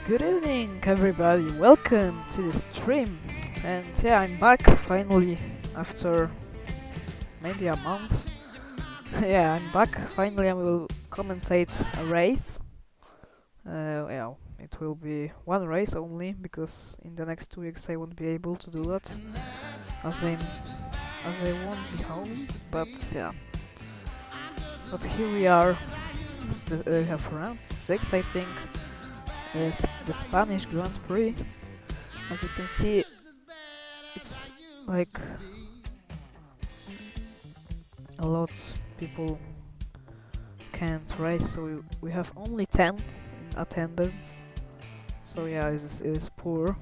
Good evening, everybody. Welcome to the stream. And yeah, I'm back finally after maybe a month. Yeah, I'm back finally. I will commentate a race. Yeah, it will be one race only because in the next 2 weeks I won't be able to do that as I won't be home. But yeah, but here we are. We have round 6, I think. The Spanish Grand Prix. As you can see, it's like a lot people can't race, so we have only 10 in attendance. So yeah, it is poor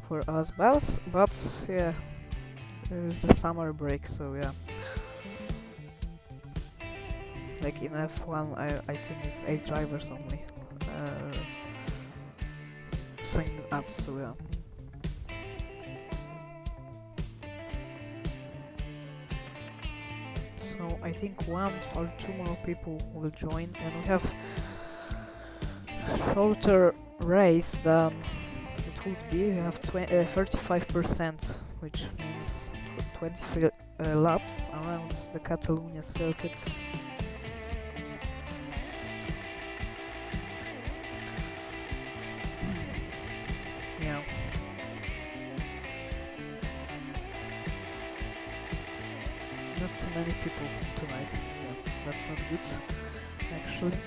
for us, but yeah, it's the summer break, so yeah. Like in F1, I think it's 8 drivers only signed up, so yeah. So I think 1 or 2 more people will join, and we have shorter race than it would be. We have 35%, which means 23 laps around the Catalonia circuit. Yeah. Not too many people tonight. Yeah, that's not good, actually.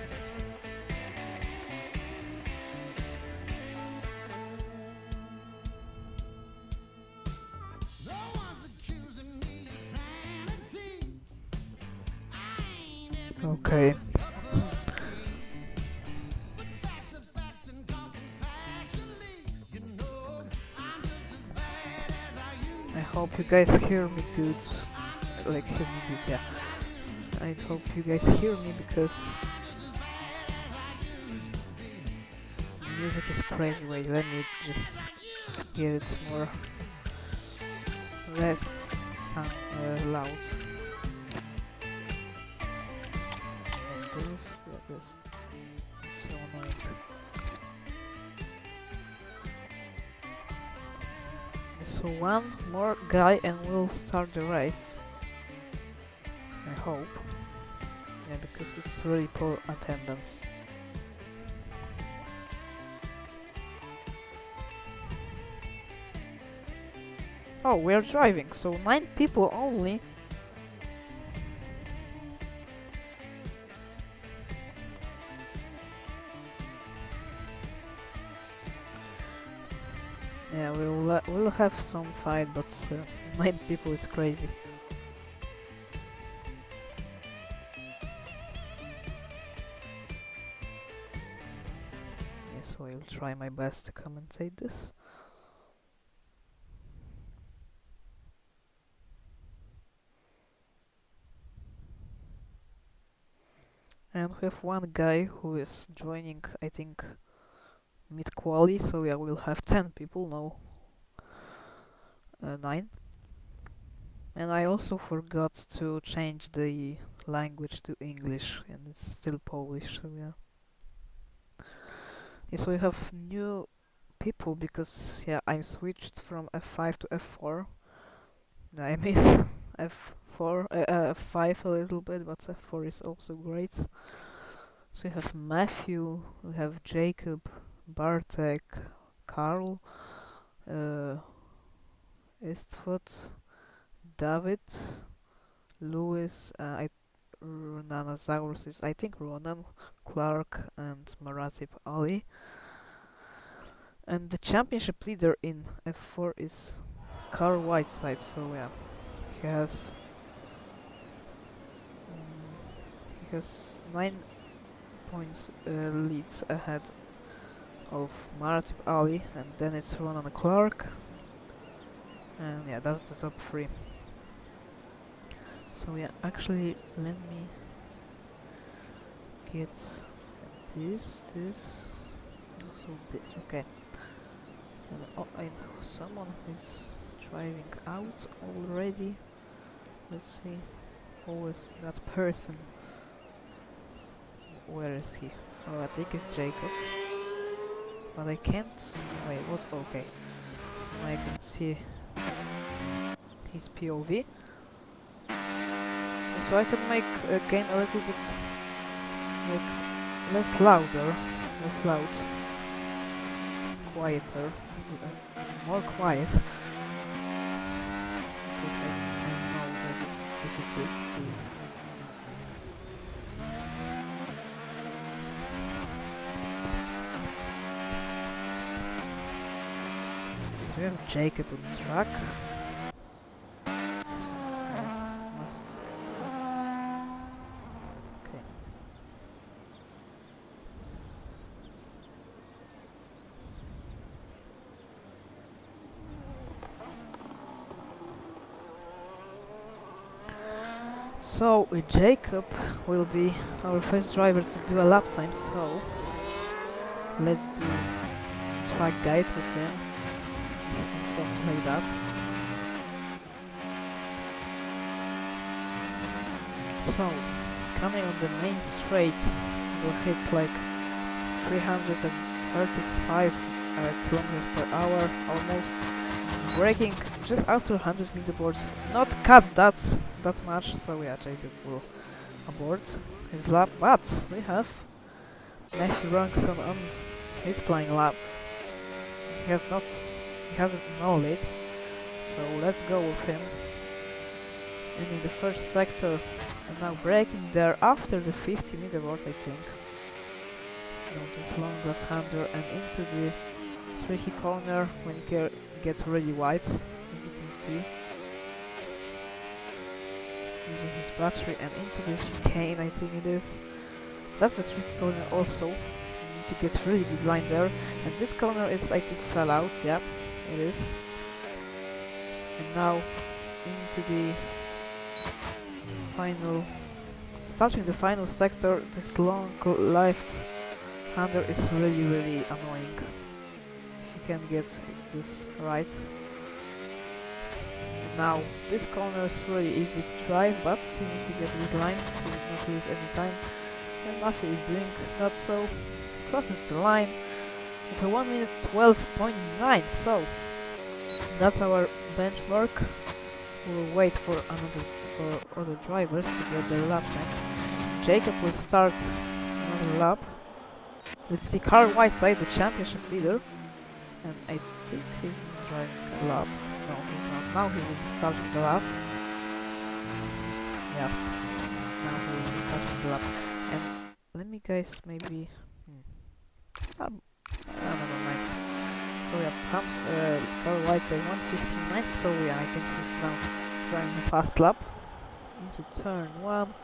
Okay. I hope you guys hear me good. Like, hear me good, yeah. I hope you guys hear me because music is crazy. Wait, let me just hear it more less loud. And this, yeah, this. It's so annoying. So one more guy and we'll start the race. I hope. Yeah, because it's really poor attendance. Oh, we're driving, so 9 people only. Yeah, we'll have some fight, but 9 people is crazy. Yeah, so I'll try my best to commentate this. And we have one guy who is joining, I think, mid-quali, so yeah, we'll have 10 people, no 9. And I also forgot to change the language to English, and it's still Polish, so yeah. Yeah, so we have new people because yeah, I switched from F5 to F4. I miss F4, F5 a little bit, but F4 is also great. So we have Matthew, we have Jacob, Bartek, Carl, Istfot, David, Lewis, Runanasaurus is I think Ronan, Clark, and Maratib Ali. And the championship leader in F4 is Carl Whiteside, so yeah, he has 9 points leads ahead of Maratib Ali, and then it's Ronan Clark, and yeah, that's the top 3. So yeah, actually, let me get this, also this, okay. Oh, I know someone is driving out already. Let's see, who is that person? Where is he? Oh, I think it's Jacob. but I can't. Wait, what? Okay. So now I can see his POV. So I can make gain a little bit like less louder, less loud, quieter, more quiet. Because I know that it's difficult to. So we have Jacob on the track. Must. Okay. So Jacob will be our first driver to do a lap time. So let's do track guide with him. Something like that. So, coming on the main straight, we'll hit like 335 kilometers per hour, almost. Braking just after 100 meter board. Not cut that much, so yeah, Jacob will abort his lap. But we have Matthew Ranson on his flying lap. He hasn't known it, so let's go with him. And in the first sector, and now braking there after the 50 meter board, I think. This long left-hander and into the tricky corner when you get really wide, as you can see. Using his battery and into the chicane, I think it is. That's the tricky corner also. You need to get really good line there. And this corner is, I think, fell out. Yep, it is. And now into the final, starting the final sector. This long left-hander is really annoying. You can get this right. Now this corner is really easy to drive, but you need to get a good line to not lose any time. And Matthew is doing that, so crosses the line with a 1 minute 12.9. So that's our benchmark. We'll wait for other drivers to get their lap times. Jacob will start another lap. Let's see, Carl Whiteside, the championship leader. And I think he's not driving a lap. No, he's not. Now he will be starting the lap. Yes. Now he will be starting the lap. And let me guys maybe... never mind. So yeah, Carl Whiteside 159. So yeah, I think he's now driving a fast lap. Into turn 1.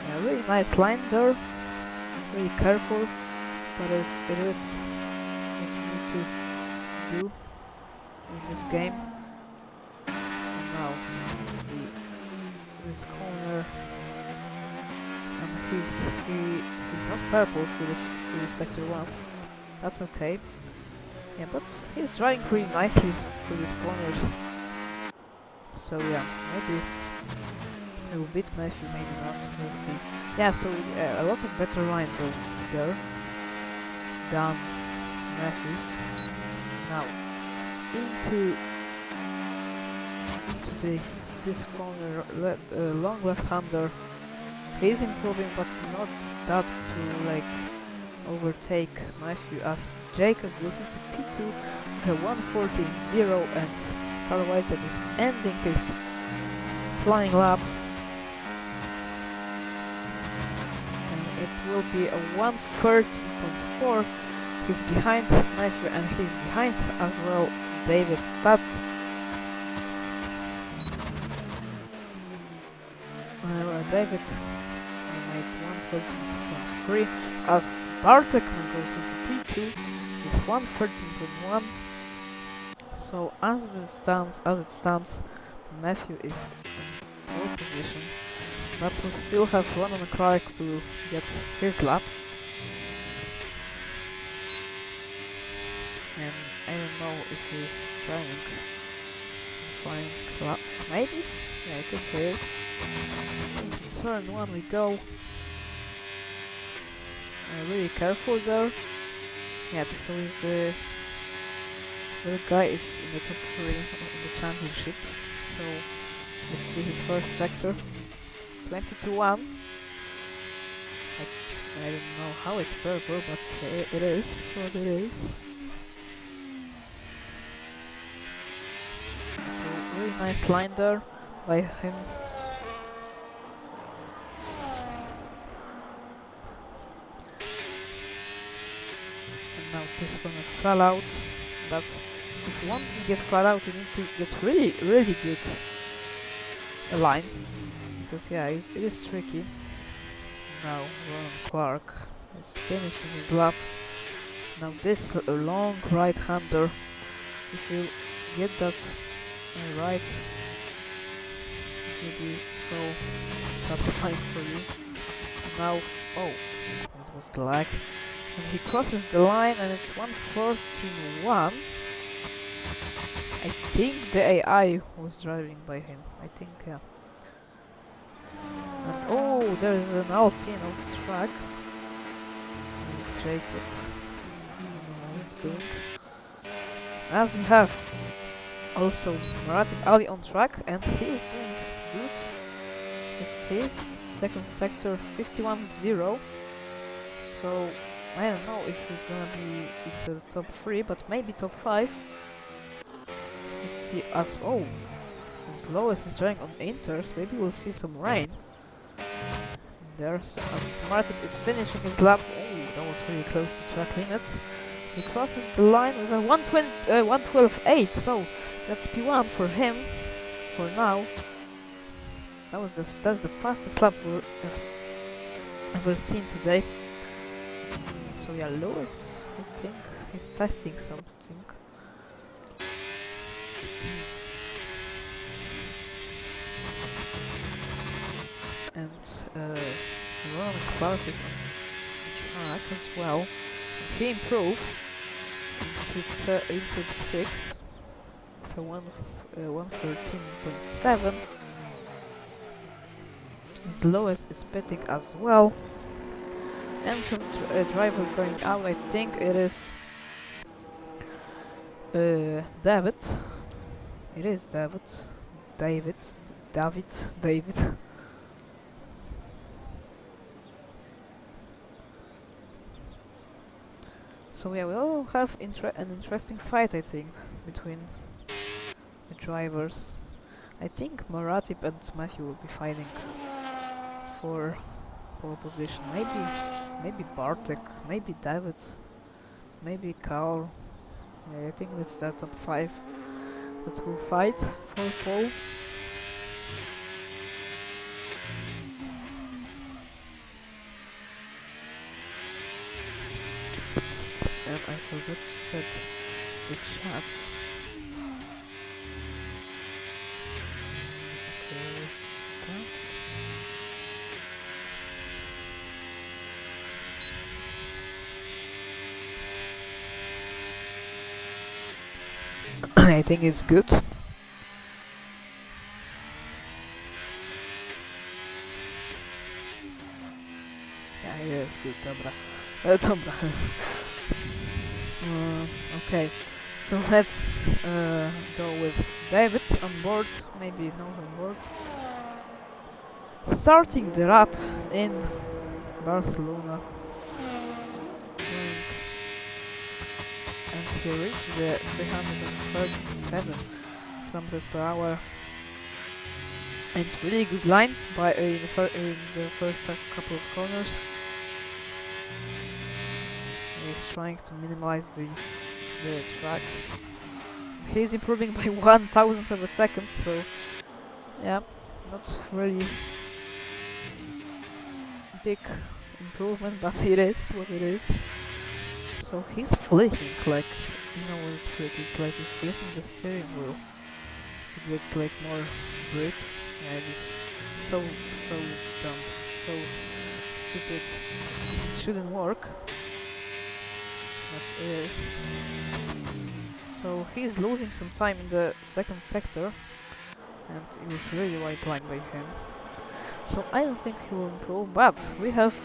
Yeah, really nice line there. Really careful. But it is what you need to do in this game. And now this corner, and he's not purple through sector 1. That's okay. Yeah, but he's driving pretty nicely through these corners. So yeah, maybe he will beat Matthew, maybe not. Let's see. Yeah, so a lot of better line there than Matthews. Now into this corner, long left-hander. He's improving, but not that to like overtake Matthew, as Jacob goes into P2 with a 1:14.0, and Carl Whiteside is ending his flying lap. And it will be a 1:13.4. He's behind Matthew, and he's behind as well David Stats. David made 1:13.3, as Bartek goes into P2 with 1:13.1. So as it stands, Matthew is in pole position, but we still have one on the clock to get his lap. And I don't know if he's driving flying lap. Maybe? Yeah, I think he is. Into turn 1 we go. Really careful there. Yeah, so he's the guy is in the top 3 in the championship. So let's see his first sector. 20 to 1. I don't know how it's purple, but it is what it is. So really nice line there by him. And now this one is flat out. That's if you want to get flat out, you need to get really good a line, because yeah, it is tricky. Now Ron Clark is finishing his lap. Now this long right-hander, if you get that right, it will be so satisfying for you. And now, oh, it was the lag. And he crosses the line and it's 1:14.1. I think the AI was driving by him. I think, yeah. And oh, there is an Alpine on the track. It's Jacob. I don't know what he's doing. As we have also Marathi Ali on track, and he is doing good. Let's see, second sector 51.0. So I don't know if he's gonna be into the top 3, but maybe top 5. Let's see, as oh, as Lois is trying on inters, maybe we'll see some rain. There's as Martin is finishing his lap. Oh, that was really close to track limits. He crosses the line with a 1:12.8, so that's P1 for him for now. That's the fastest lap we've ever seen today. So yeah, Lewis, I think he's testing something. And Ron Clark is on track as well. And he improves into 6 for 113.7. His lowest is pitting as well. And for driver going out, I think it is David. It is David. So yeah, we all have an interesting fight, I think, between the drivers. I think Maratip and Matthew will be fighting for pole position. Maybe Bartek, maybe David, maybe Carl. Yeah, I think it's the top 5 that will fight for pole. And I forgot to set the chat. Okay, let's start. I think it's good. Yeah, it's good, dobra. Dobra. Okay, so let's go with David on board, maybe not on board. Starting the lap in Barcelona. And he reached the 337 kilometers per hour. And really good line by in the first couple of corners. He's trying to minimize the track. He's improving by 1,000th of a second, so yeah, not really big improvement, but it is what it is. So he's flicking, like, you know what it's flicking? It's like he's flicking the steering wheel. It gets like more grip. Yeah, it is so dumb, so stupid. It shouldn't work. That is. So he's losing some time in the second sector, and it was really white line by him. So I don't think he will improve, but we have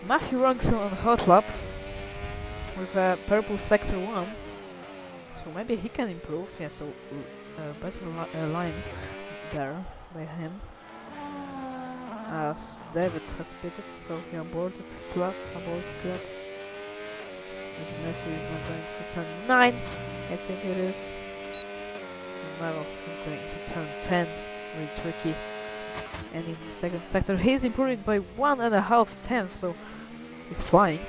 Matthew Rungson on hot lap. with a purple sector 1. So maybe he can improve. Yeah, so better line there by him. As David has pitted, so he aborted his lap. As Matthew is not going for turn 9, I think it is. And now he's going to turn 10, really tricky. And in the second sector, he's improving by 1.5 tenths, so he's flying.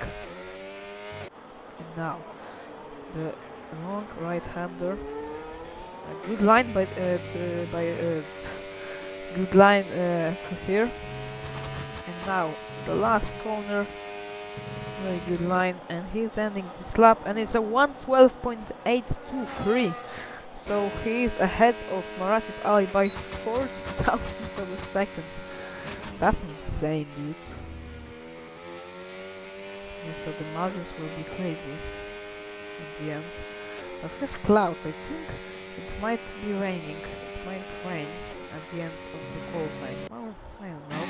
And now, the long right-hander. A good line good line for here. And now the last corner, very good line, and he's ending this lap, and it's a 1:12.823. So he's ahead of Maratip Ali by 40 thousandths of a second. That's insane, dude. Yeah, so the margins will be crazy in the end. But we have clouds, I think it might be raining. It might rain at the end of the qualifying. Well, I don't know.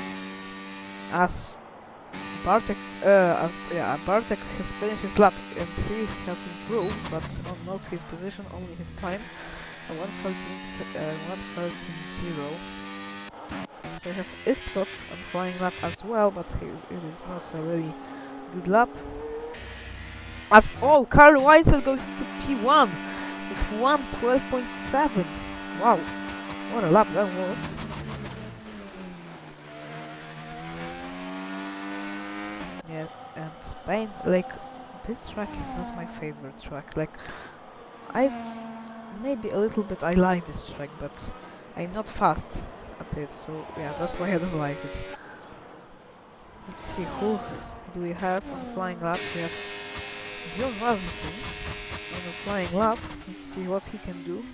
As Bartek has finished his lap and he has improved, but not his position, only his time. 1:13.0. So I have Istfot on flying lap as well, but it is not a really good lap. As Carl Weissel goes to P1 with 1:12.7. Wow, what a lap that was. Yeah, and Spain, like, this track is not my favorite track. Like, maybe a little bit I like this track, but I'm not fast at it, so yeah, that's why I don't like it. Let's see, who do we have on flying lap? We have Bjorn Rasmussen on a flying lap. Let's see what he can do.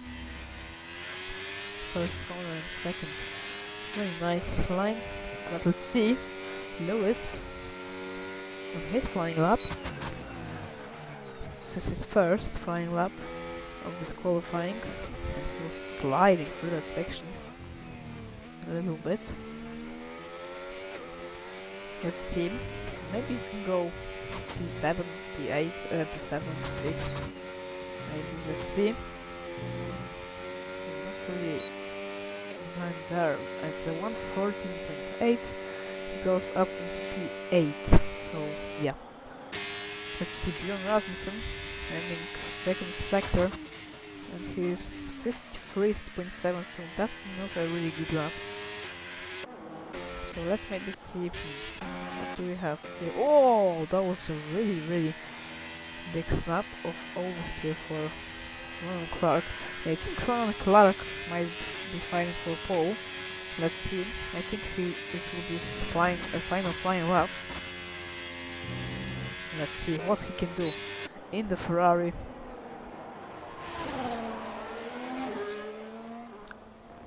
First corner and second. Very nice line. But let's see. Lewis on his flying lap. This is his first flying lap of this qualifying. And he was sliding through that section a little bit. Let's see. Maybe he can go P7, P8, P7, P6. Maybe, let's see. Not really right there. It's a 1:14.8. He goes up into P8. So yeah. Let's see, Bjorn Rasmussen ending second sector, and he's 53.7. So that's not a really good lap. So let's maybe see. What do we have here? Oh, that was a really big snap of oversteer for Ronan Clark. I think Ronan Clark might be fighting for pole. Let's see. I think this will be his final flying lap. Let's see what he can do in the Ferrari.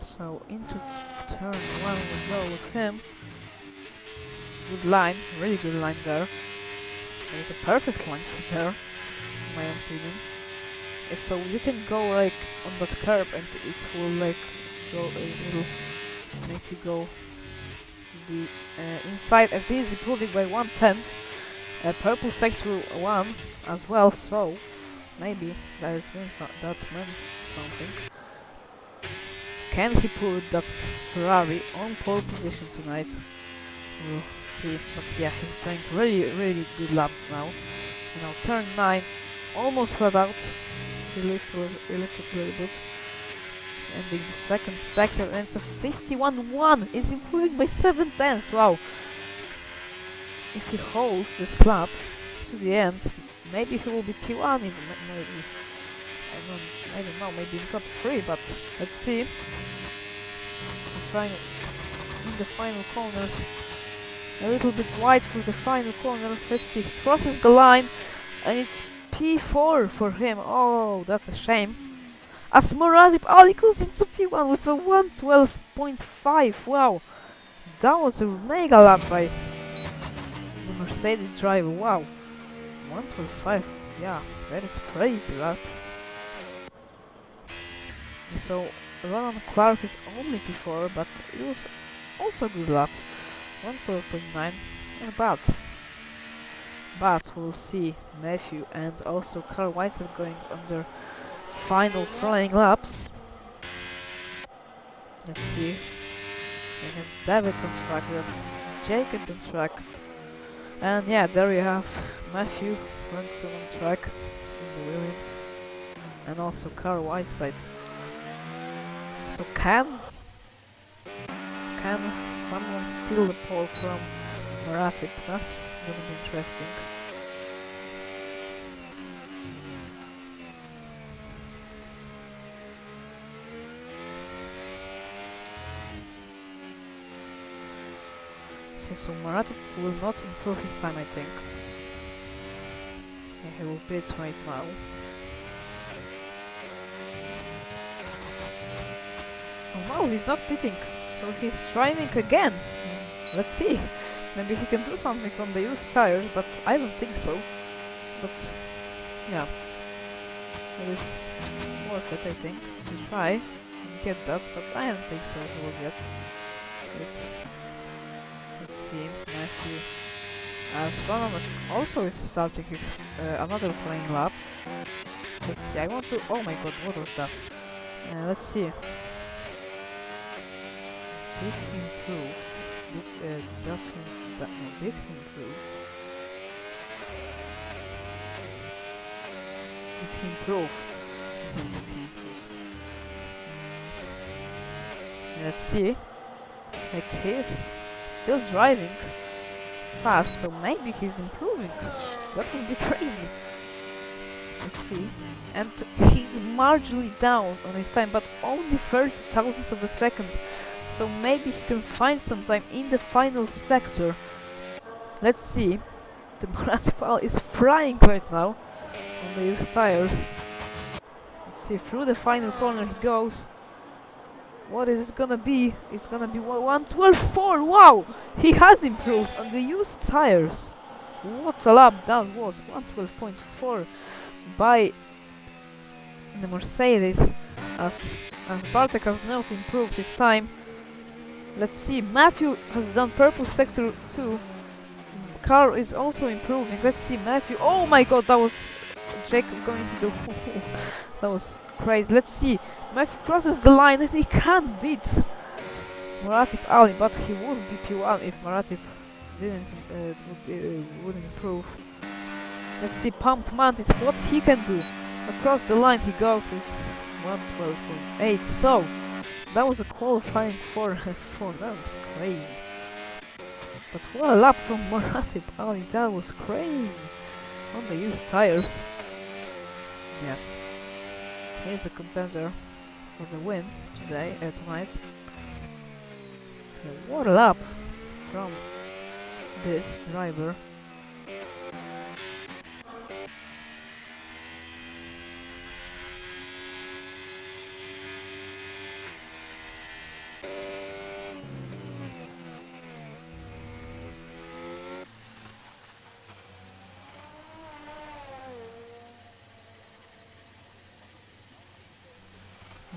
So into turn 1 we go with him. Good line, really good line there. There's a perfect line from there, in my opinion. So you can go like on that curb and it will like go, it will make you go the inside as easy, improving by 1/10. Purple sector 1 as well, so maybe that means something. Can he put that Ferrari on pole position tonight? We'll see, but yeah, he's doing really good laps now. Now turn 9, almost flat out. He lifted a little bit. Ending the second sector, and it's a 51.1. Is improving by 7 tenths. Wow! If he holds this lap to the end, maybe he will be P1 even. Maybe I don't know. Maybe in top 3, but let's see. He's trying in the final corners. A little bit wide for the final corner. Let's see. He crosses the line, and it's P4 for him. Oh, that's a shame. As Muradip Ali goes into P1 with a 1:12.5. Wow, that was a mega lap by the Mercedes driver. Wow, 1:12.5. Yeah, that is crazy lap. So Ronan Clark is only P4, but it was also a good lap. 1:12.9, not bad. but we'll see Matthew and also Carl Whiteside going on their final flying laps. Let's see. We have David on track, we have Jacob on track, and yeah, there you have Matthew Ransom on track in the Williams, and also Carl Whiteside. So can someone steal the pole from Maratip? That's gonna be interesting. So Maratip will not improve his time, I think. Yeah, he will pit right now. Oh no, he's not pitting, so he's driving again. Let's see. Maybe he can do something on the used tires, but I don't think so. But yeah, it is worth it, I think, to try and get that, but I don't think so he will get it. Let's see, Matthew. Astronomer also is starting his another playing lap. Let's see, I want to... Oh my god, what was that? Let's see. Did he improve? Does he... no, did he improve? Did he improve? No, did he improve? Let's see. Like, he's still driving fast, so maybe he's improving. That would be crazy. Let's see. And he's marginally down on his time, but only 30 thousandths of a second. So maybe he can find some time in the final sector. Let's see. The Maratipal is flying right now on the used tires. Let's see, through the final corner he goes. What is it gonna be? It's gonna be 1:12.4. Wow! He has improved on the used tires. What a lap that was. 1:12.4 by the Mercedes, as Bartek has not improved his time. Let's see, Matthew has done purple sector 2. Carl is also improving. Let's see, Matthew. Oh my god, that was Jacob going to do. That was crazy. Let's see, Matthew crosses the line and he can't beat Maratip Ali, but he would be P1 if Maratip wouldn't improve. Let's see, Pumped Mantis, what he can do. Across the line he goes, it's 1:12.8, so that was a qualifying for F4, that was crazy. But what a lap from Maratip Ali, that was crazy. On the used tires. Yeah. He's a contender for the win tonight. Yeah, what a lap from this driver.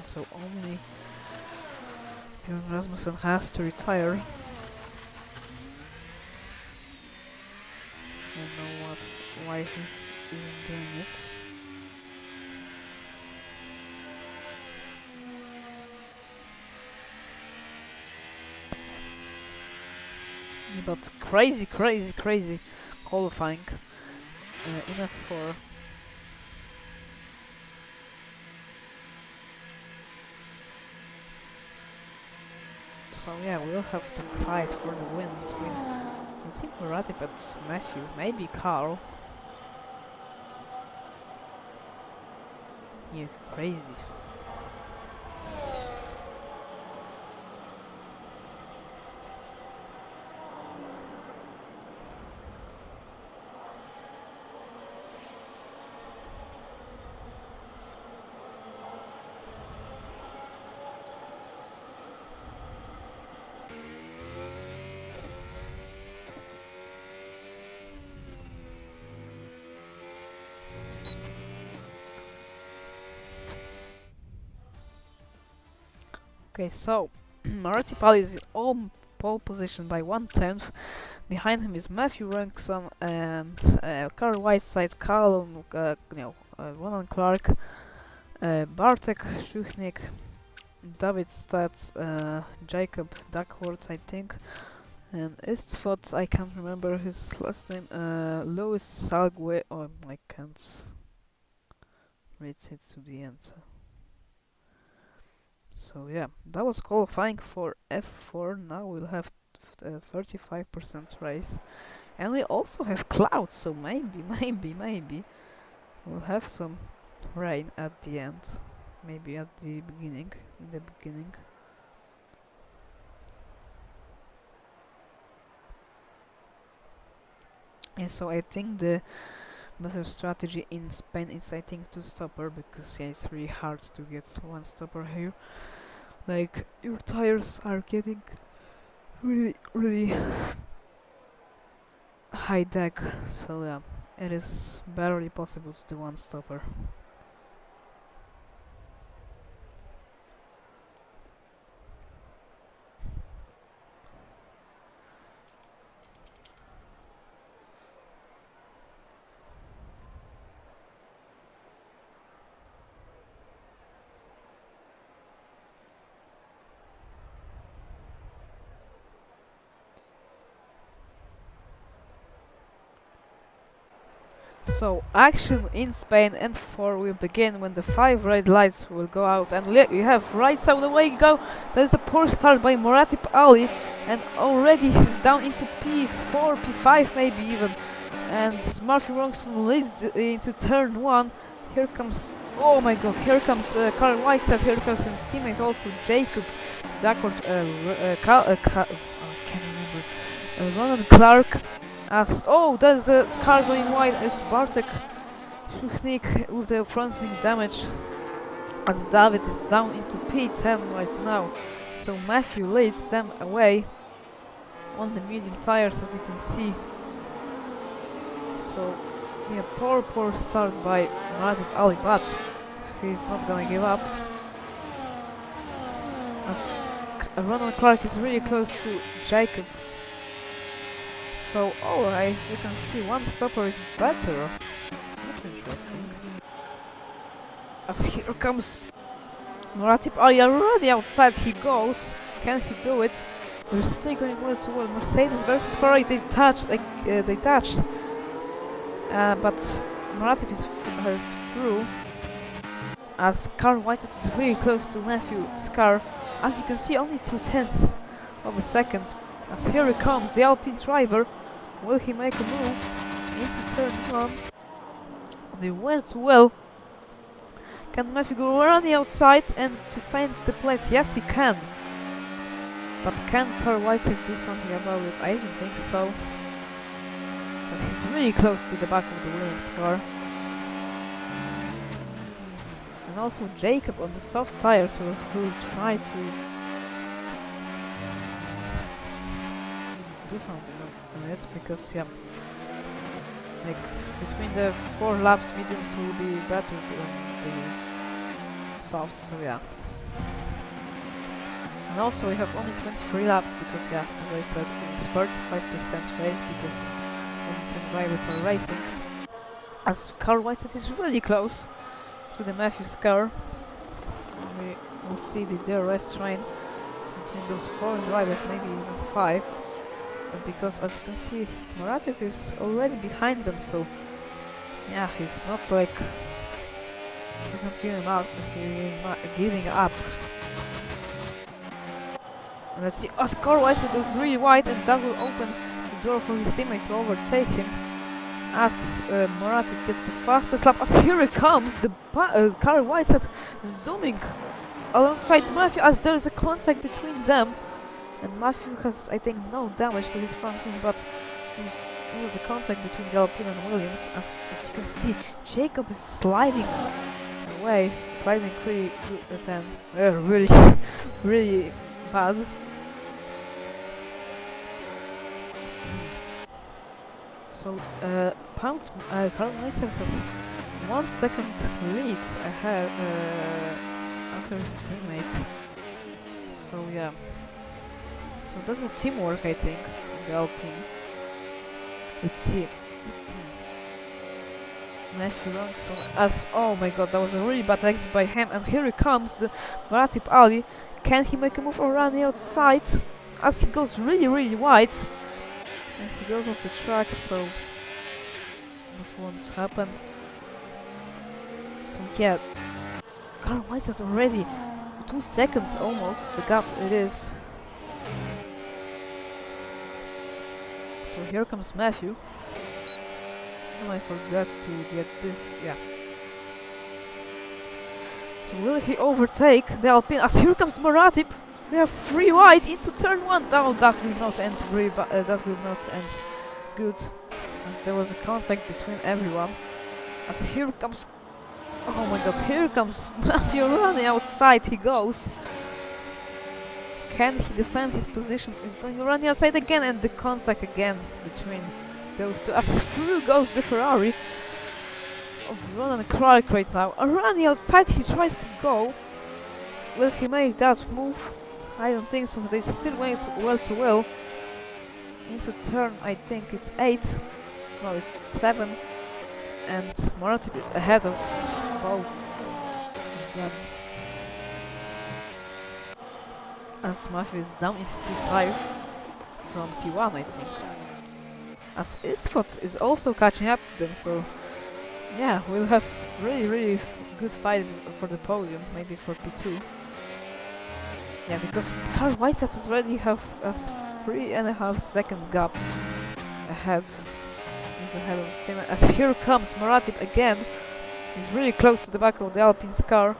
So only Bjorn Rasmussen has to retire. I don't know why he's even doing it. Yeah, but crazy qualifying in F4. So yeah, we'll have to fight for the win between, I think, Maratip and Matthew, maybe Carl. Yeah, crazy. Okay, so Maratipal is pole position by 1/10. Behind him is Matthew Ranson and Carl Whiteside, Callum, Ronan Clark, Bartek Schuchnik, David Stats, Jacob Duckworth, I think, and Istfot, I can't remember his last name, Louis Salgwe, oh, I can't read it to the end. So yeah, that was qualifying for F4. Now we'll have 35% race, and we also have clouds, so maybe we'll have some rain at the end, maybe at the beginning, in the beginning. And so I think the better strategy in Spain is, I think, two stopper, because yeah, it's really hard to get one stopper here. Like, your tires are getting really high deck, so yeah, it is barely possible to do one stopper. So action in Spain and 4 will begin when the 5 red lights will go out, and you have right side away you go. There's a poor start by Muratip Ali, and already he's down into P4, P5 maybe even, and Murphy Wrongson leads into turn 1. Here comes, oh my god, here comes Carl Whiteside, here comes his teammate also Jacob Duckworth, I can't remember, Ronan Clark. There's a car going wide. It's Bartek Schuchnik with the front wing damage, as David is down into P10 right now. So Matthew leads them away on the medium tires, as you can see. So yeah, poor start by Muratip Ali, but he's not gonna give up, as Ronald Clark is really close to Jacob. So, as you can see, one stopper is better. That's interesting. As here comes Muratip Ali, already outside he goes. Can he do it? They're still going well, so well. Mercedes versus Ferrari, they touched. But Muratip is through. As Carl Whiteside is really close to Matthew's car. As you can see, only 2/10 of a second. As here he comes, the Alpine driver. Will he make a move into turn 1? They went well. Can Matthew go around the outside and defend the place? Yes, he can. But can Carl Whiteside do something about it? I don't think so. But he's really close to the back of the Williams car. And also Jacob on the soft tires will try to do something on it, because yeah, like between the 4 laps, mediums will be better than the softs, so yeah. And also we have only 23 laps, because yeah, as I said, it's 35% race, because only 10 drivers are racing. As Carl Whiteside is really close to the Matthews car. We will see the DRS train between those 4 drivers, maybe even 5. Because as you can see, Muratip is already behind them, so yeah, he's not giving up. And let's see, Carl Whiteside goes really wide, and that will open the door for his teammate to overtake him. As Muratip gets the fastest lap, as here it comes, the Carl Whiteside zooming alongside Matthew, as there is a contact between them. And Matthew has, I think, no damage to his front wing, but there was a contact between the Alpine and Williams. As you can see, Jacob is sliding away, sliding pretty good at them. Really bad. So, Carl Whiteside has 1 second lead ahead after his teammate. So yeah. So that's the teamwork, I think, in the Alpine. Let's see. Matthew Ransom as oh my god, that was a really bad exit by him, and here he comes, the Maratip Ali. Can he make a move around the outside? As he goes really wide. And he goes off the track, so that won't happen. So yeah, Carl Weiss is already 2 seconds almost, the gap it is. So here comes Matthew. Oh, I forgot to get this, yeah. So will he overtake the Alpine? As here comes Maratip. We have 3 wide into turn 1. Oh, that will not end that will not end good. As there was a contact between everyone. As here comes, oh my god, here comes Matthew running outside. He goes. Can he defend his position? He's going to run outside again, and the contact again between those two. As through goes the Ferrari of Ronan Clark right now. Running outside, he tries to go. Will he make that move? I don't think so. They still went well to well. Into turn, I think it's 8. No, it's 7. And Maratip is ahead of both of them. As Matthew is down into P5 from P1, I think. As Isfot is also catching up to them, so yeah, we'll have really good fight for the podium, maybe for P2. Yeah, because Carl Weissat was already have a 3.5 second gap ahead. He's ahead of his team. As here comes Maratip again. He's really close to the back of the Alpine car.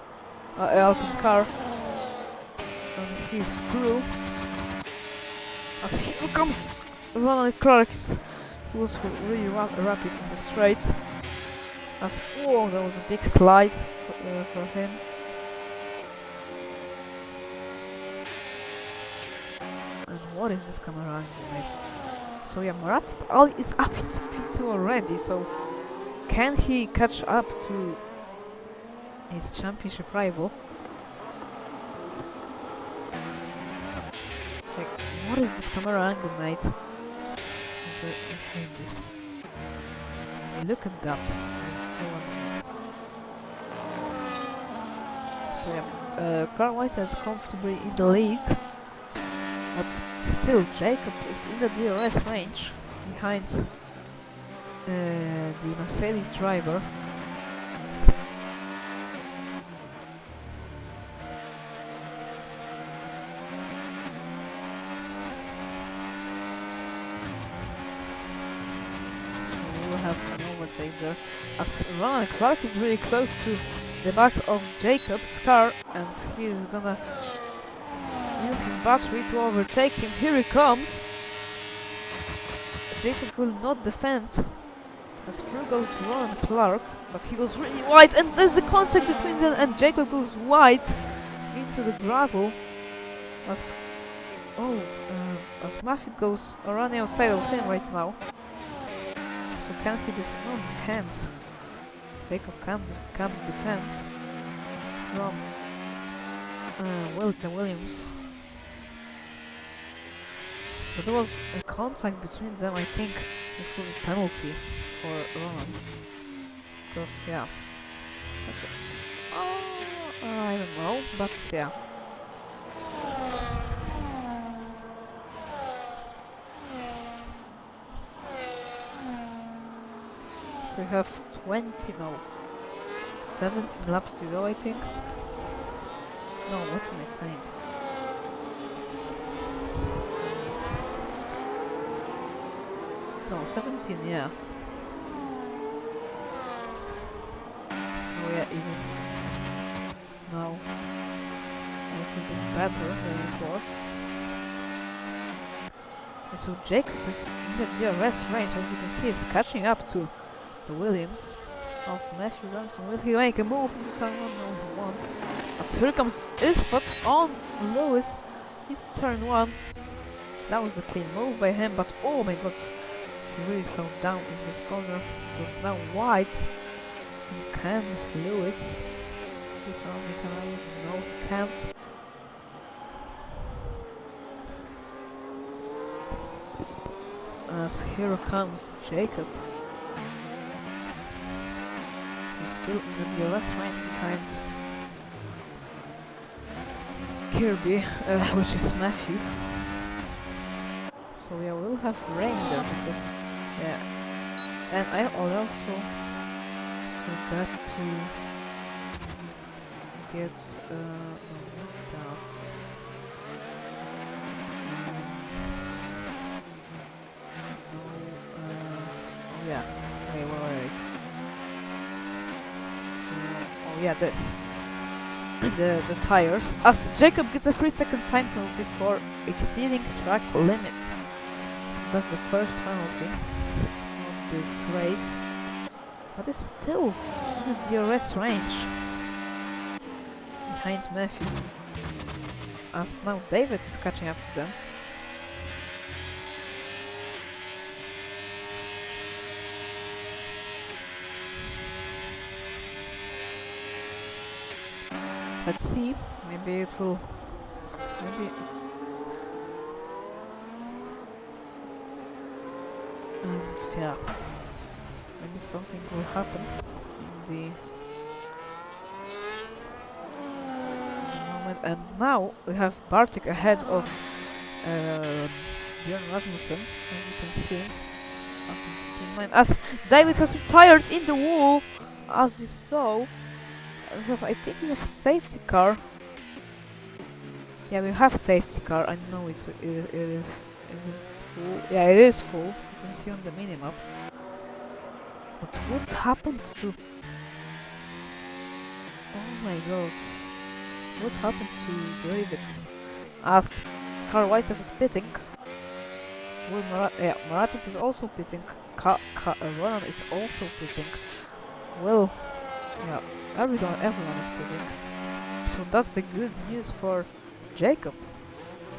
And he's through. As here comes Ronald Clark. He was really rapid in the straight. As oh, that was a big slide for him. And what is this camera angle made? So yeah, Maratip Ali is up into P2 already, so can he catch up to his championship rival? Like, what is this camera angle made? I hate this. Look at that. It's so annoying. So yeah, Carl Weiss is comfortably in the lead. But still, Jacob is in the DRS range behind the Mercedes driver. So we will have an overtake there. As Ron Clark is really close to the back of Jacob's car, and he is gonna use his battery to overtake him. Here he comes. Jacob will not defend as through goes Ron Clark, but he goes really wide, and there's a contact between them, and Jacob goes wide into the gravel as as Matthew goes running outside of him right now. So can he defend? No, he can't. Jacob can't defend from Williams. But there was a contact between them, I think it was a penalty for Roman. Because, yeah. Okay. I don't know, but yeah. So we have 17 laps to go, I think. No, what am I saying? No, 17, yeah. So yeah, it is now a little bit better than it was. And so Jacob is in the DRS range, as you can see, it's catching up to the Williams of Matthew Johnson. Will he make a move into turn 1? No, he won't. As here comes Isfot on Lewis into turn 1. That was a clean move by him, but oh my god. He really slowed down in this corner. It was now wide. And can Lewis do something? No, he can't. As here comes Jacob. He's still in the DRS range behind Kirby, which is Matthew. So yeah, we'll have rain there because yeah, and I also forgot to get no, not that. No, oh yeah, wait. Oh yeah, this. the tires. As Jacob gets a 3-second time penalty for exceeding track limits. So that's the first penalty of this race. But it's still in the DRS range behind Matthew. As now David is catching up to them. Let's see, maybe it will, maybe it's, and yeah, maybe something will happen in the moment. And now we have Bartik ahead of Björn Rasmussen, as you can see. Keep in mind, as David has retired in the wall, as you saw. I think we have safety car. Yeah, we have safety car. I know it is full. Yeah, it is full. You can see on the minimap. But what happened to? Oh my god! What happened to David? As Carl Weissef is pitting. Well, Maratic is also pitting. Ronan is also pitting. Well, yeah. Everyone is pitting. So that's the good news for Jacob.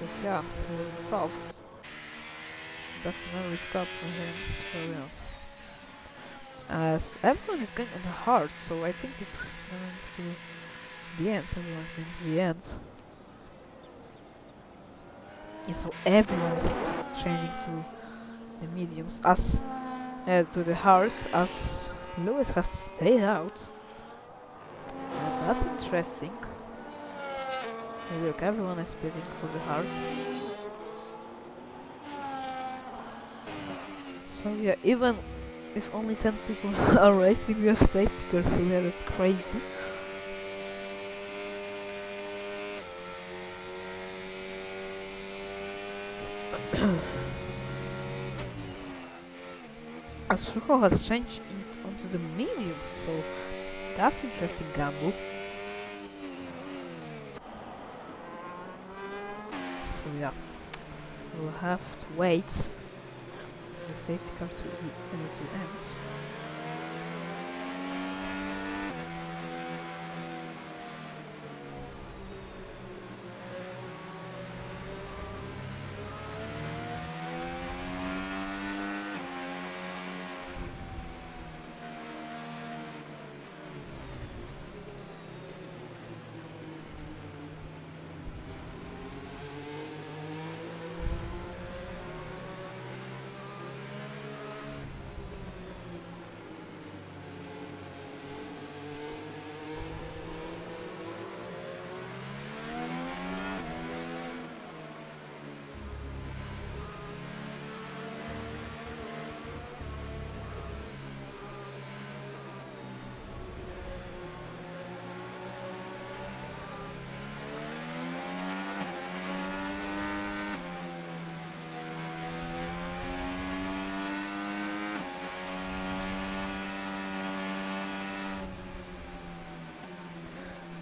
Because yeah, with softs, that's another stop for him. So yeah. As everyone is going on the hard, so I think it's going to the end. Everyone's going to the end. Yeah, so everyone is changing to the mediums, as to the hards, as Lewis has stayed out. That's interesting. Hey, look, everyone is bidding for the hearts. So yeah, even if only 10 people are racing, we have safety cars, so yeah, that's crazy. As Shuko has changed onto the mediums, so that's interesting gamble. So yeah, we'll have to wait for the safety car to end.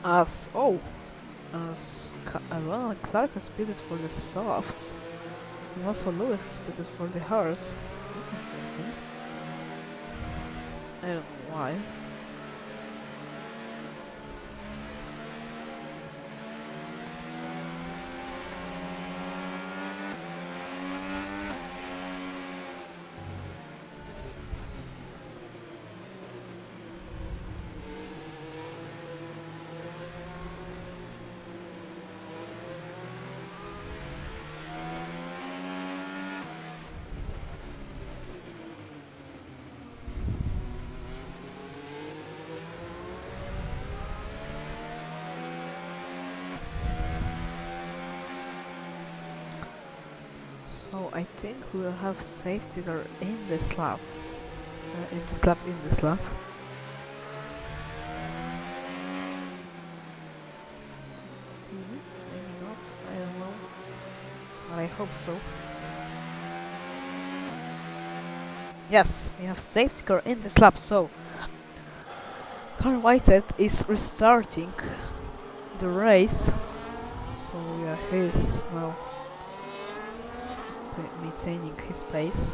As Ronald Clark has pitted for the softs, and also Lewis has pitted for the hards. That's interesting. I don't know why. So I think we'll have safety car in this lap. In this lap. Let's see, maybe not, I don't know. But I hope so. Yes, we have safety car in this lap, so Carl Wysett is restarting the race. So yeah, he is now maintaining his pace,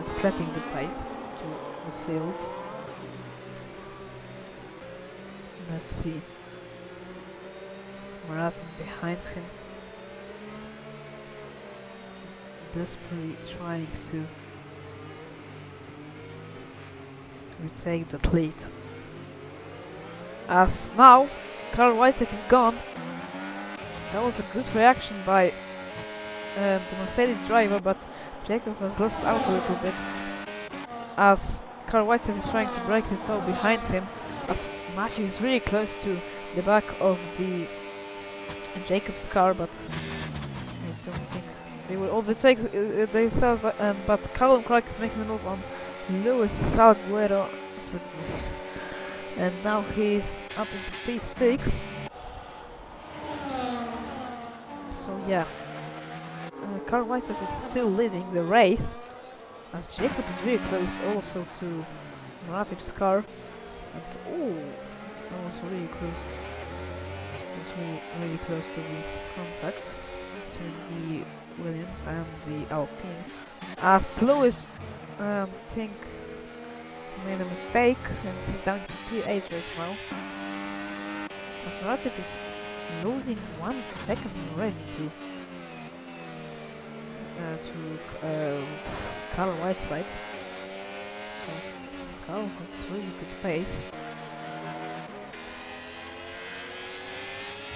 setting the pace to the field. Let's see. Marathon behind him, desperately trying to retake that lead. As now, Carl Wysett is gone. That was a good reaction by the Mercedes driver, but Jacob has lost out a little bit. As Carl Wysett is trying to break the toe behind him, as Matthew is really close to the back of the Jacob's car, but I don't think they will overtake themselves. But Callum Clark is making a move on Luis Salguero, and now he's up into P6. So yeah, Carl Wysett is still leading the race, as Jacob is really close also to Muratip's car. And oh, that was really close. It was really close to the contact between the Williams and the Alpine. As Lewis, think made a mistake and he's down to P8 right now. As Muratip is losing 1 second already to Carl Whiteside. So Carl has really good pace.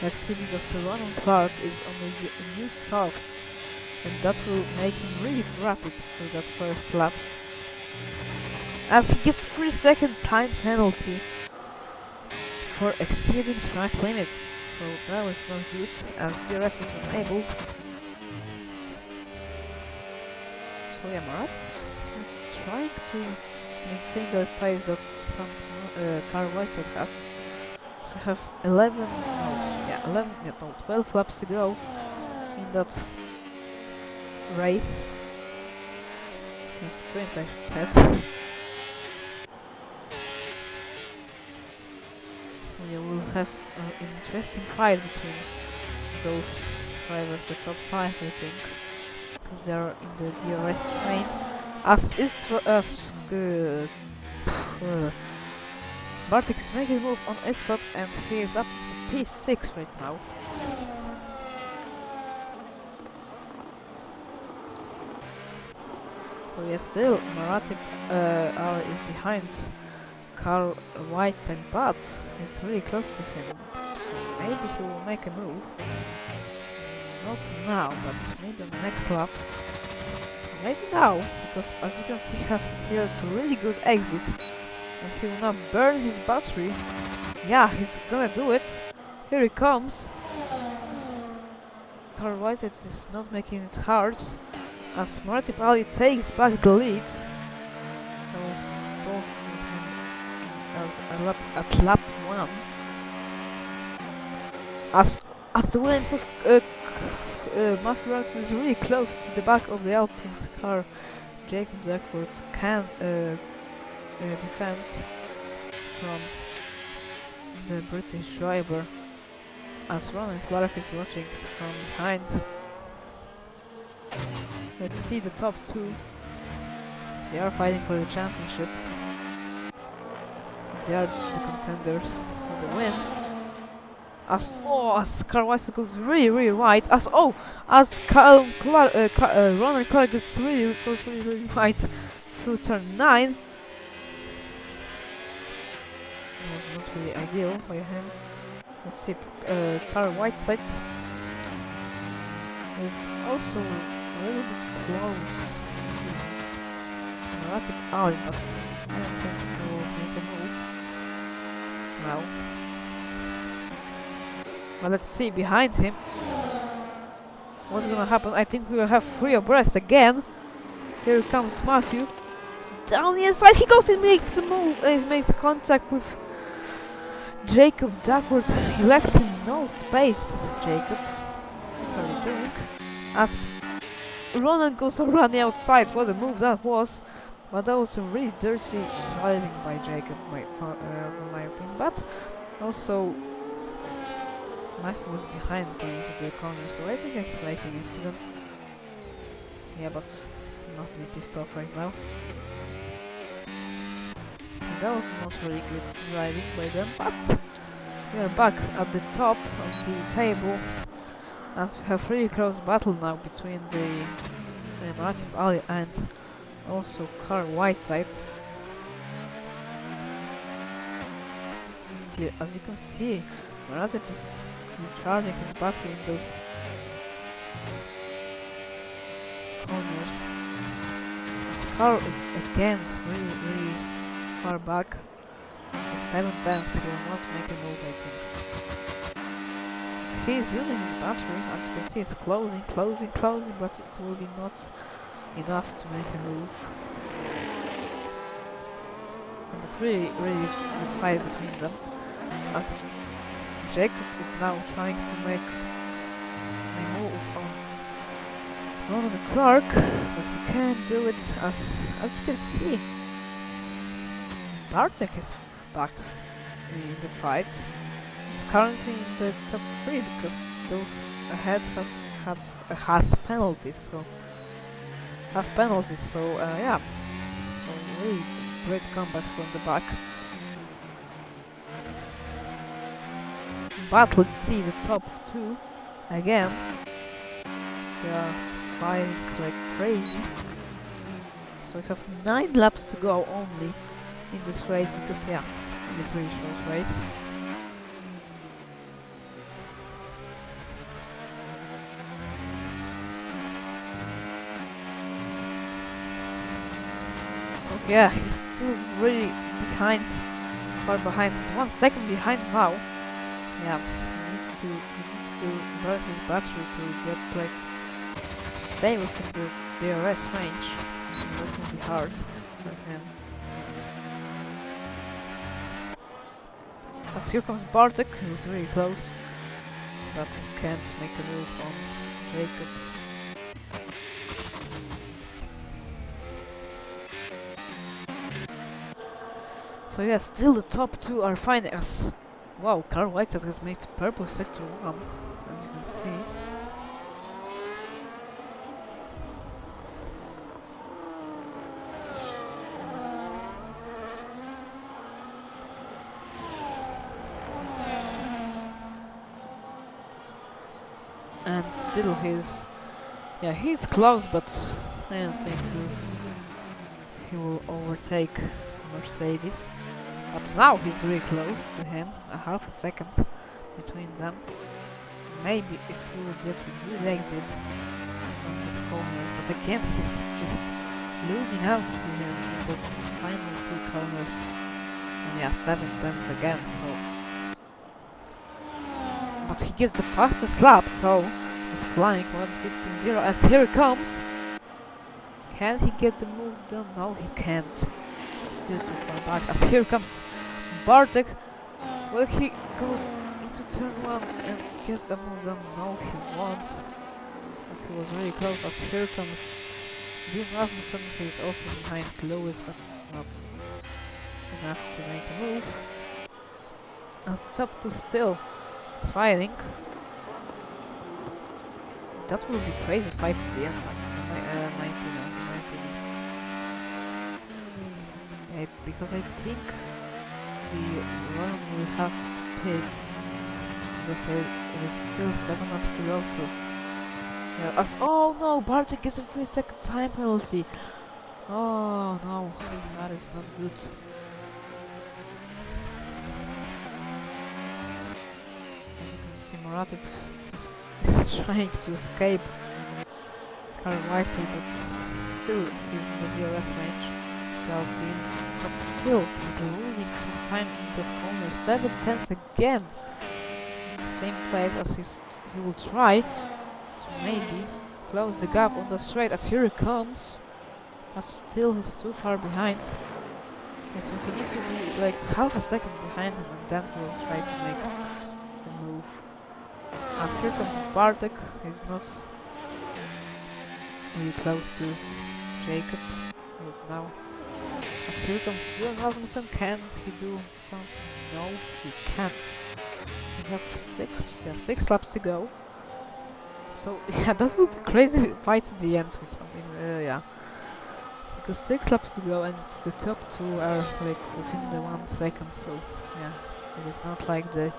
Let's see, because Ronald Clark is on the new softs, and that will make him really rapid through that first lap. As he gets 3-second time penalty for exceeding track limits, so that was not good, as DRS is unable. So yeah, Marat is trying to maintain the pace that Carl Wysett has. So we have 12 laps to go in that race. A sprint, I should say. So yeah, we'll have an interesting fight between those drivers, the top 5 I think, because they are in the DRS train. Bartek is making a move on Istvat, and he is up to P6 right now. So yeah, still Muratip is behind Carl Whiteside, but he's really close to him. So maybe he will make a move. Not now, but maybe on the next lap. Maybe now, because as you can see, he has here a really good exit. And he will now burn his battery. Yeah, he's gonna do it. Here he comes. Carl Wysett is not making it hard, as Muratip Ali takes back the lead. That was so at lap 1. As the Williams of Matthew Ralston is really close to the back of the Alpine's car, Jacob Duckworth can defense from the British driver, as Ronald Clark is watching from behind. Let's see the top 2. They are fighting for the championship. They are the contenders for the win. As Carl Wysett goes really wide. As Ronald Clark goes really wide through turn 9. Was not really ideal by him. Let's see, Carl Whiteside is also a little bit close to Muratip Ali, but I don't think he will make a move now. But let's see behind him. What's gonna happen? I think we will have 3 abreast again. Here comes Matthew. Down the inside he goes and makes a move. He makes contact with Jacob backwards. He left him no space. Jacob, what are you doing? As Ronan goes around the outside. What a move that was. But that was a really dirty driving by Jacob, in my opinion. But also, Matthew was behind going to the corner, so I think it's a racing incident. Yeah, but he must be pissed off right now. And that was not really good driving by them, but we are back at the top of the table as we have really close battle now between the Maratip Ali and also Carl Whiteside. See, as you can see, Maratip is recharging his battery in those corners. As Carl is again really far back. The 7 tenths, he will not make a move, I think. He is using his battery, as you can see, it's closing, but it will be not enough to make a move. But really good fight between them. As Jacob is now trying to make a move on Ronan Clark, but he can't do it. As you can see, Bartek is back in the fight. He's currently in the top 3 because those ahead has penalties, so yeah. So really great comeback from the back. But let's see the top 2 again. They are fighting like crazy. So we have 9 laps to go only in this race because yeah, it is a really short race. So yeah, he's still really behind, far behind. He's 1 second behind now. Yeah, he needs to burn his battery to get to stay within the DRS range. That will be hard for him. As here comes Bartek, he was really close, but can't make a move on Jacob. So yeah, still the top 2 are fine as... Wow, Carl Whiteside has made purple sector 1, as you can see. And still he's close, but I don't think he will overtake Mercedes. But now he's really close to him, a half a second between them. Maybe if we will get a good exit from this corner, but again he's just losing out to him in those final 2 corners. And yeah, 7 tenths again, so... But he gets the fastest lap, so he's flying 1:15.0 as here he comes. Can he get the move done? No, he can't. Still too far back. As here comes Bartek. Will he go into turn 1 and get the move done? No, he won't. But he was really close. As here comes Dean Rasmussen, who is also behind Lewis, but not enough to make a move. As the top 2 still fighting. That will be crazy fight at the end, in my opinion. Because I think the run will have pits with still 7 laps to go through. Yeah, oh no, Bartek gets a 3-second time penalty. Oh no, that is not good. As you can see, Maratip is trying to escape Carl Whiteside, but still he's in the DRS range. But still, he's losing some time in this corner. 7 tenths again. Same place as he will try to maybe close the gap on the straight as here he comes, but still he's too far behind. Okay, so he needs to be like half a second behind him and then he'll try to make a move. As here comes Bartek, he's not really close to Jacob right now. As here comes Bjorn Rasmussen, can he do something? No, he can't. We have six laps to go. So yeah, that would be crazy fight at the end, which I mean, yeah. Because 6 laps to go and the top 2 are like within the 1 second, so yeah. It is not like the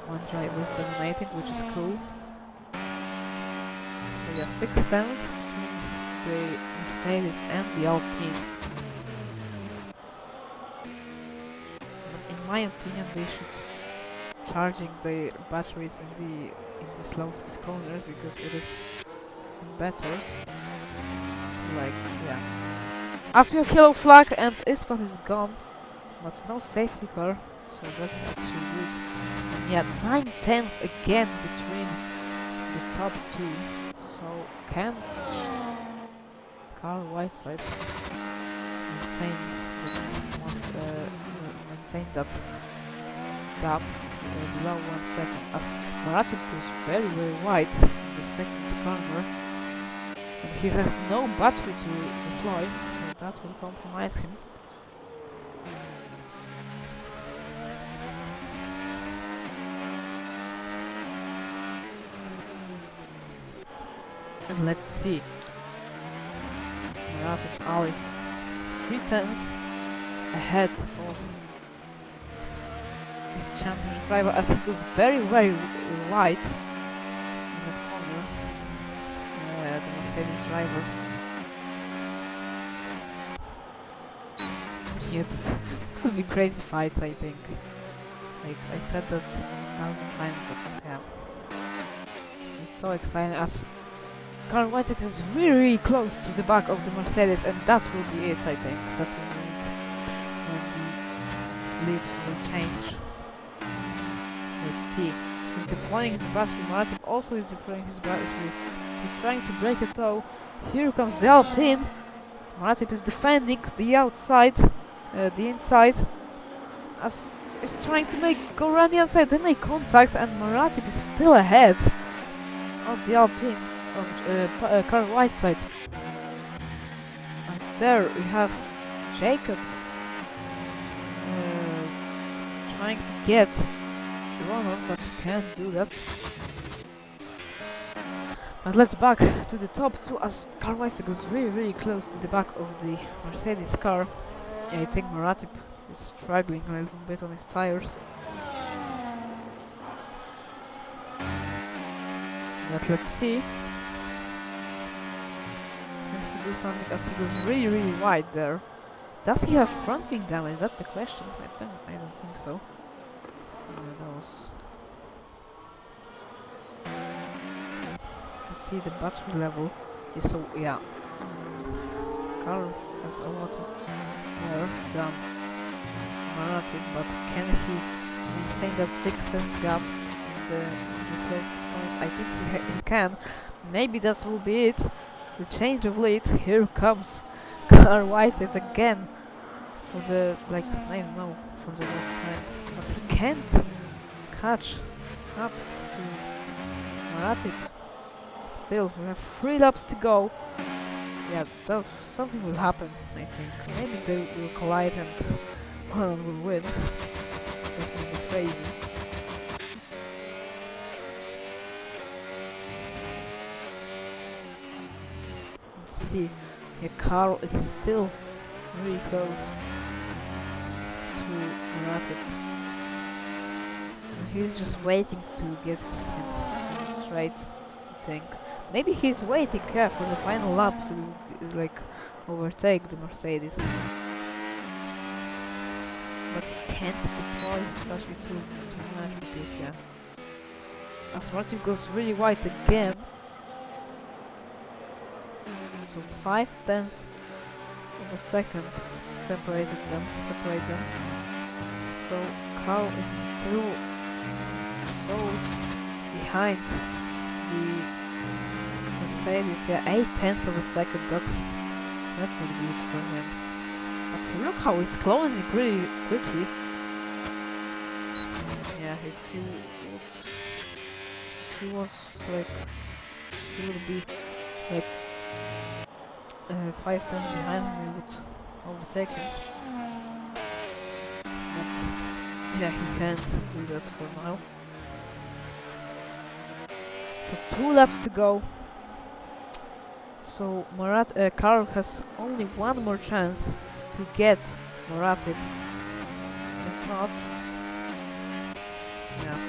one driver is dominating, which is cool. So yeah, 6 tenths between the Mercedes and the Alpine. In my opinion, they should charging their batteries in the slow speed corners because it is better. Like yeah. As we have yellow flag and Isfat is gone, but no safety car, so that's actually good. And yeah, 9 tenths again between the top 2. So can Carl Whiteside maintain that gap below 1 second, as Marathi was very wide in the second corner, and he has no battery to deploy, so that will compromise him. And let's see. Marathi Ali 3 tenths ahead of his championship driver, as he goes very wide in that corner. The Mercedes driver. Yeah, it will be crazy fight, I think. Like I said that 1,000 times, but yeah. It's so exciting as Carl Whiteside is really close to the back of the Mercedes, and that will be it, I think. That's the moment when the lead will change. Let's see. He's deploying his battery. Maratip also is deploying his battery. He's trying to break a toe. Here comes the Alpine. Maratip is defending the outside, the inside, as he's trying to go around the outside. They make contact, and Maratip is still ahead of the Alpine of Carl Whiteside. As there we have Jacob trying to get Ronan, but he can't do that. But let's back to the top 2 as Carl Whiteside goes really close to the back of the Mercedes car. I think Maratip is struggling a little bit on his tires. But let's see. Can he do something as he goes really wide there? Does he have front wing damage? That's the question. I don't think so. Who knows? Let's see, the battery level is so yeah. Carl has a lot more than Maratip, but can he maintain that 6 tenths gap in the slow speed corners? I think he can. Maybe that will be it. The change of lead. Here comes Carl Whiteside again for the I don't know, for the last time, but he can't catch up to Maratip. Still, we have 3 laps to go. Yeah, something will happen, I think. Maybe they will collide and one will win. That will be crazy. Let's see. Yeah, Carl is still really close to Maratip. He's just waiting to get him straight, I think. Maybe he's waiting for the final lap to overtake the Mercedes. But he can't deploy his battery too much because yeah. As Martin goes really wide again. So 5 tenths of a second separate them. So Carl is still so behind the Mercedes, yeah, 8/10 of a second. That's not good for him. But look how he's closing pretty quickly. Yeah, if he was like, he would be like 5/10 behind him, we would overtake him. But yeah, he can't do that for now. So 2 laps to go. So Carl has only one more chance to get Maratip. If not, yeah,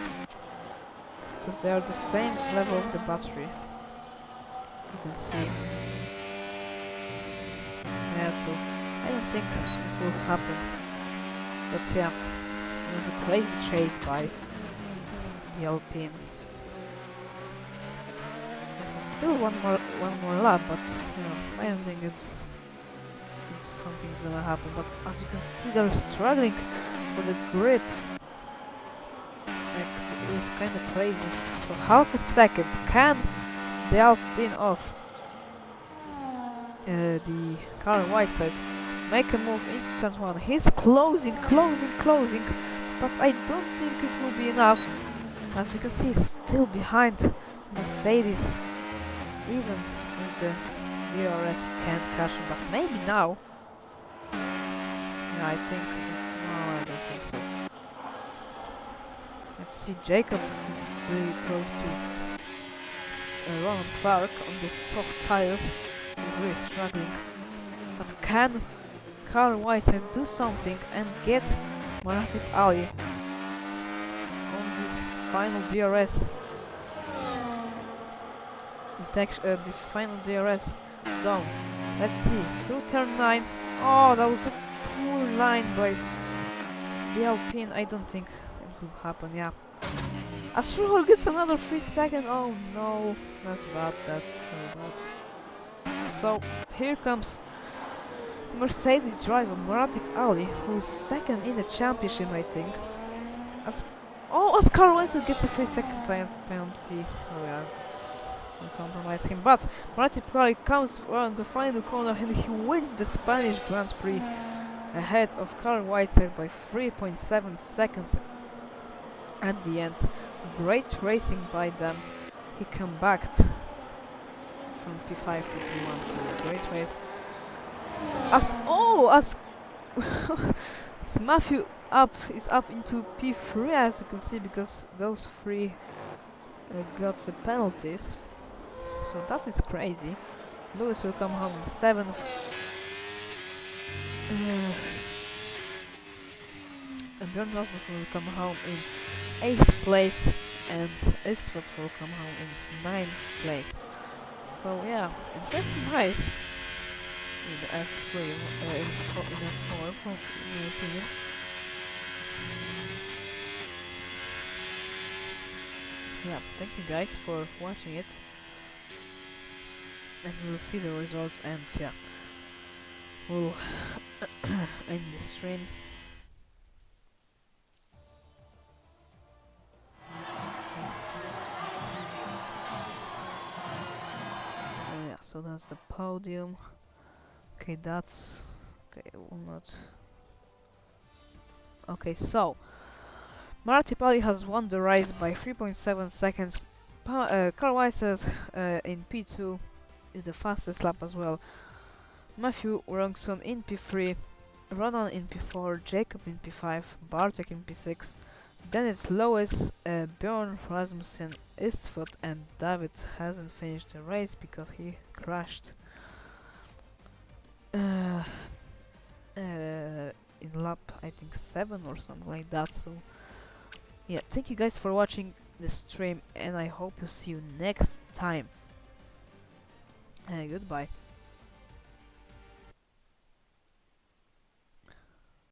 because they are the same level of the battery. You can see. Yeah, so I don't think it will happen. But yeah, it was a crazy chase by the Alpine. So still one more lap, but you know, I don't think it's something's gonna happen. But as you can see, they're struggling for the grip. Like, it's kind of crazy. So half a second, can the Alpine off the car on white side make a move into turn 1? He's closing, but I don't think it will be enough. As you can see, he's still behind Mercedes. Even with the DRS can't catch him, but maybe now. Yeah, I think. No, I don't think so. Let's see, Jacob is really close to Ron Clark on the soft tires. He's really struggling. But can Carl Weisser do something and get Marafik Ali on this final DRS? This final DRS zone. Let's see, through turn 9. Oh, that was a poor line by the Alpine. I don't think it will happen, yeah. Astrohol gets another 3 seconds. Oh no, that's bad, that's so bad. So, here comes the Mercedes driver, Muratik Ali, who's second in the championship, I think. As Carl Weisel gets a 3 second time penalty, so yeah, will compromise him. But Muratik Ali comes around the final corner and he wins the Spanish Grand Prix ahead of Carl Weisel by 3.7 seconds at the end. Great racing by them. He came back from P5 to P1, so great race. As Matthew is up into P3, as you can see, because those 3 got the penalties. So that is crazy. Lewis will come home 7th. And Björn Rasmussen will come home in 8th place, and Istvad will come home in 9th place. So yeah, interesting race in the F3, in F4, from my opinion. Yeah, thank you guys for watching it, and we'll see the results, and yeah, we'll end the stream. Yeah, so that's the podium. Okay, that's okay. Will not. Okay, so Marty Pali has won the race by 3.7 seconds. Carl Weisser in P2 is the fastest lap as well. Matthew Rongson in P3, Ronan in P4, Jacob in P5, Bartek in P6. Then it's Lois, Björn Rasmussen, Istvad, and David hasn't finished the race because he crashed in lap, I think 7 or something like that. So yeah, thank you guys for watching the stream, and I hope to see you next time. Goodbye.